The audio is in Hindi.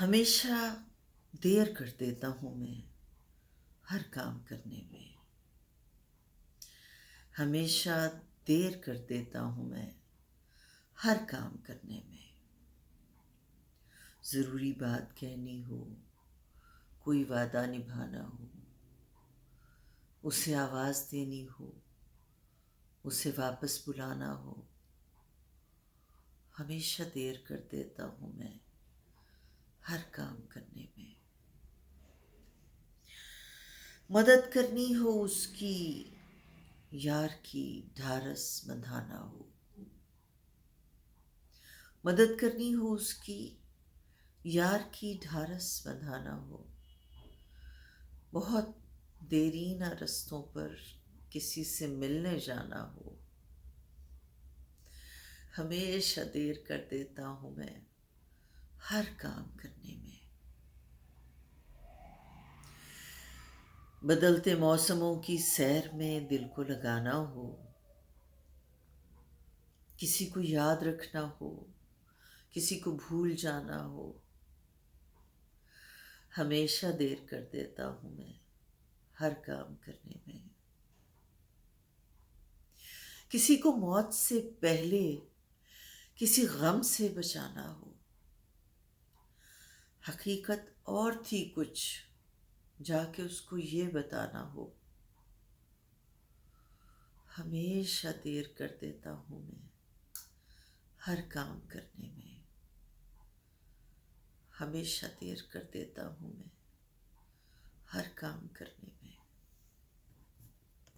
हमेशा देर कर देता हूँ मैं हर काम करने में। हमेशा देर कर देता हूँ मैं हर काम करने में। ज़रूरी बात कहनी हो, कोई वादा निभाना हो, उसे आवाज़ देनी हो, उसे वापस बुलाना हो, हमेशा देर कर देता हूँ मैं हर काम करने में। मदद करनी हो उसकी, यार की ढारस बंधाना हो। मदद करनी हो उसकी, यार की ढारस बंधाना हो। बहुत देरीना रस्तों पर किसी से मिलने जाना हो, हमेशा देर कर देता हूँ मैं हर काम करने में। बदलते मौसमों की सैर में दिल को लगाना हो, किसी को याद रखना हो, किसी को भूल जाना हो, हमेशा देर कर देता हूँ मैं हर काम करने में। किसी को मौत से पहले किसी गम से बचाना हो, हकीकत और थी कुछ जाके उसको ये बताना हो, हमेशा देर कर देता हूँ मैं हर काम करने में। हमेशा देर कर देता हूँ मैं हर काम करने में।